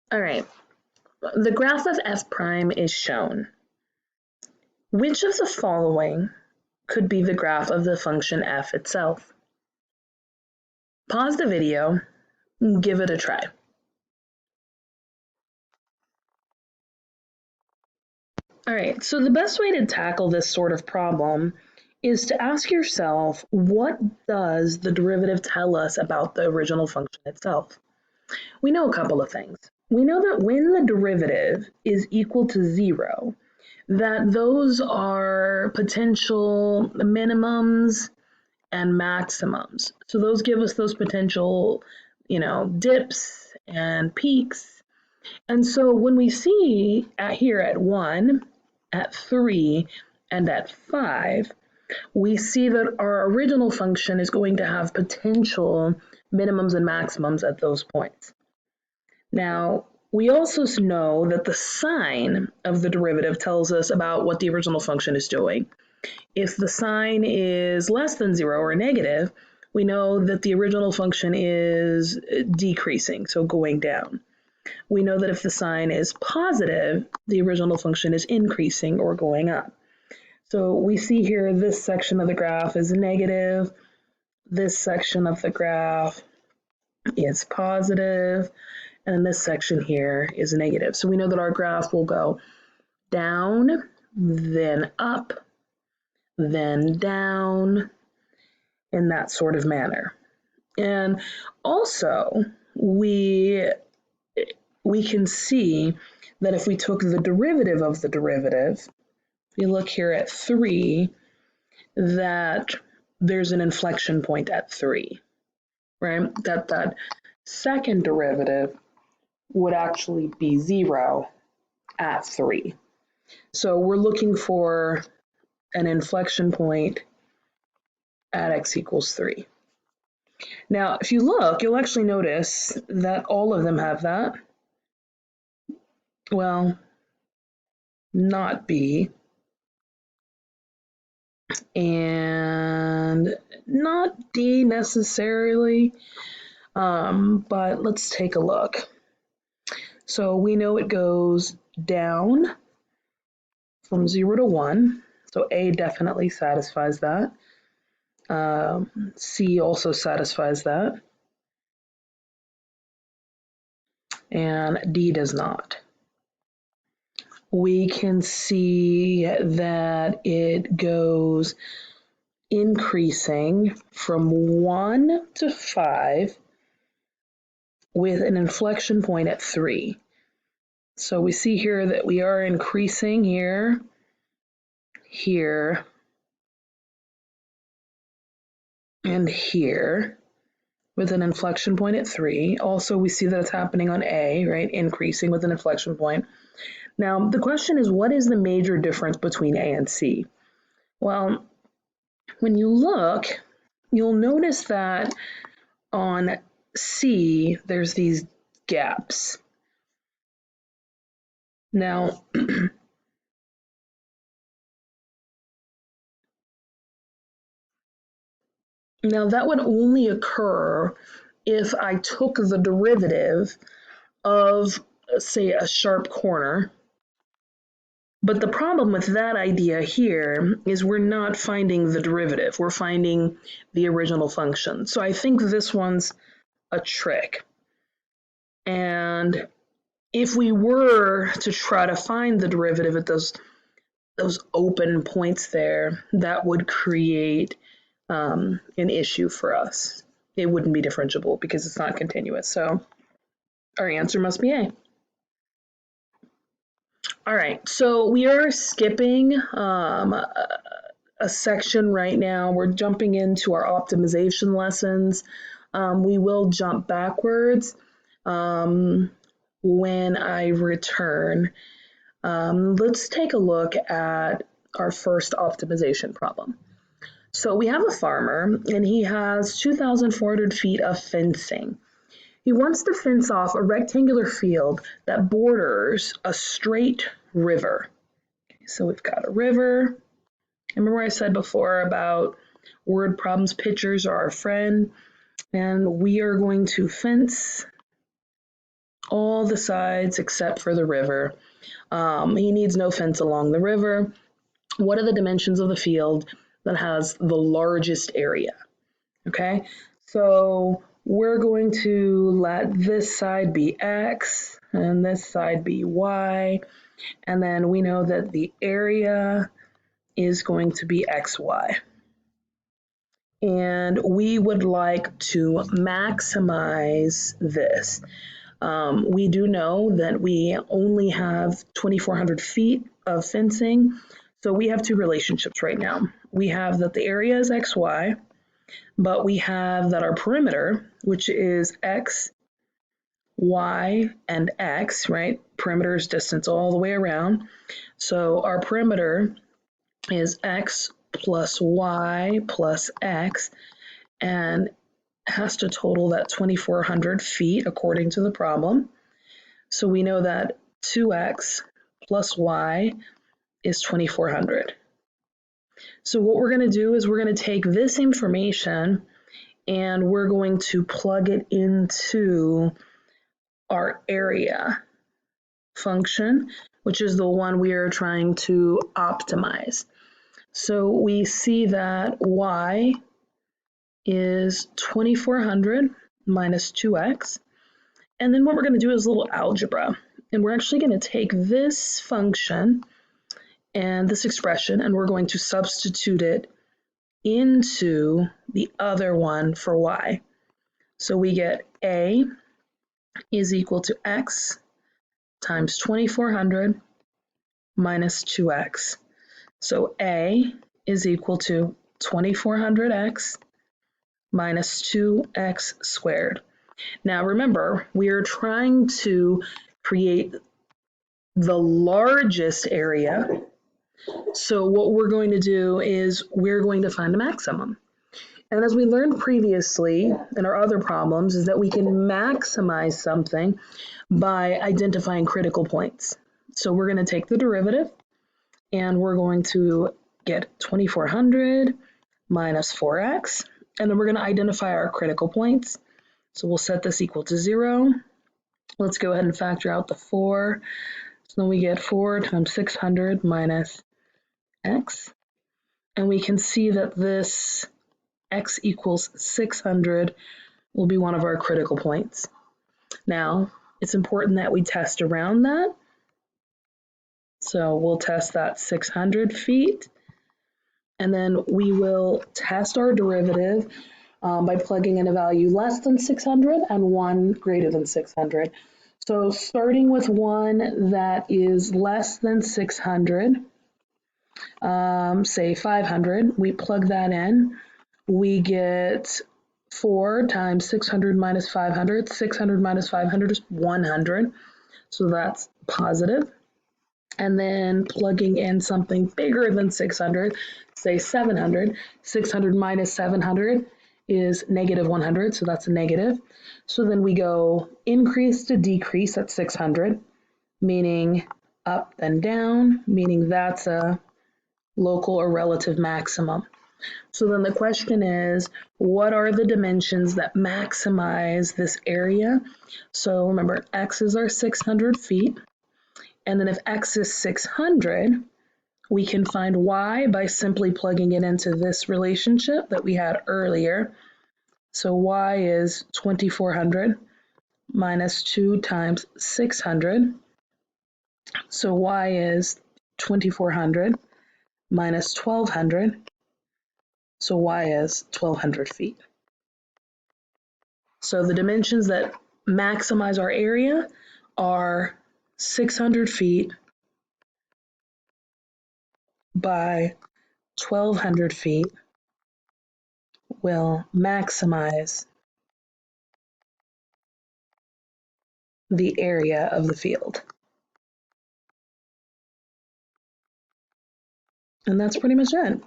All right, the graph of f prime is shown. Which of the following could be the graph of the function f itself? Pause the video and give it a try. All right, so the best way to tackle this sort of problem is to ask yourself, what does the derivative tell us about the original function itself? We know a couple of things. We know that when the derivative is equal to 0, that those are potential minimums and maximums. So those give us those potential, dips and peaks. And so when we see here at 1, at 3, and at 5, we see that our original function is going to have potential minimums and maximums at those points. Now, we also know that the sign of the derivative tells us about what the original function is doing. If the sign is less than 0 or negative, we know that the original function is decreasing, so going down. We know that if the sign is positive, the original function is increasing or going up. So we see here this section of the graph is negative, this section of the graph is positive, and this section here is negative. So we know that our graph will go down, then up, then down, in that sort of manner. And also, we can see that if we took the derivative of the derivative, if you look here at 3, that there's an inflection point at 3, right? That second derivative would actually be 0 at 3. So we're looking for an inflection point at x equals 3. Now, if you look, you'll actually notice that all of them have that. Well, not B, and not D necessarily, but let's take a look. So we know it goes down from 0 to 1, so A definitely satisfies that. C also satisfies that, and D does not. We can see that it goes increasing from 1 to 5 with an inflection point at 3. So we see here that we are increasing here, here, and here with an inflection point at 3. Also, we see that it's happening on A, right? Increasing with an inflection point. Now, the question is, what is the major difference between A and C? Well, when you look, you'll notice that on C, there's these gaps. Now, that would only occur if I took the derivative of, say, a sharp corner. But the problem with that idea here is we're not finding the derivative. We're finding the original function. So I think this one's a trick. And if we were to try to find the derivative at those open points there, that would create an issue for us. It wouldn't be differentiable because it's not continuous. So our answer must be A. All right, so we are skipping a section right now. We're jumping into our optimization lessons. We will jump backwards when I return. Let's take a look at our first optimization problem. So we have a farmer and he has 2,400 feet of fencing. He wants to fence off a rectangular field that borders a straight river. So we've got a river. Remember I said before about word problems, pictures are our friend, and we are going to fence all the sides except for the river. He needs no fence along the river. What are the dimensions of the field that has the largest area? Okay, so we're going to let this side be X and this side be Y. And then we know that the area is going to be XY. And we would like to maximize this. We do know that we only have 2,400 feet of fencing. So we have two relationships right now. We have that the area is XY, but we have that our perimeter, which is X, Y, and X, right? Perimeter is distance all the way around. So our perimeter is X plus Y plus X, and has to total that 2,400 feet according to the problem. So we know that 2x plus y is 2,400. So what we're going to do is we're going to take this information and we're going to plug it into our area function, which is the one we are trying to optimize. So we see that y is 2,400 minus 2x. And then what we're going to do is a little algebra. And we're actually going to take this function and this expression, and we're going to substitute it into the other one for y. So we get a is equal to x times 2,400 minus 2x. So a is equal to 2,400x minus 2x squared. Now remember, we are trying to create the largest area. So what we're going to do is we're going to find a maximum. And as we learned previously in our other problems, is that we can maximize something by identifying critical points. So we're going to take the derivative and we're going to get 2,400 minus 4x, and then we're going to identify our critical points. So we'll set this equal to 0. Let's go ahead and factor out the 4. So then we get 4 times 600 minus x. And we can see that this x equals 600 will be one of our critical points. Now, it's important that we test around that. So we'll test that 600 feet. And then we will test our derivative by plugging in a value less than 600 and one greater than 600. So starting with one that is less than 600, say 500, we plug that in. We get 4 times 600 minus 500. 600 minus 500 is 100. So that's positive. And then plugging in something bigger than 600, say 700. 600 minus 700 is negative 100, so that's a negative. So then we go increase to decrease at 600, meaning up and down, meaning that's a local or relative maximum. So then the question is, what are the dimensions that maximize this area? So remember, x is our 600 feet. And then if x is 600, we can find y by simply plugging it into this relationship that we had earlier. So y is 2,400 minus 2 times 600. So y is 2,400 minus 1,200. So y is 1,200 feet. So the dimensions that maximize our area are 600 feet by 1,200 feet will maximize the area of the field. And that's pretty much it.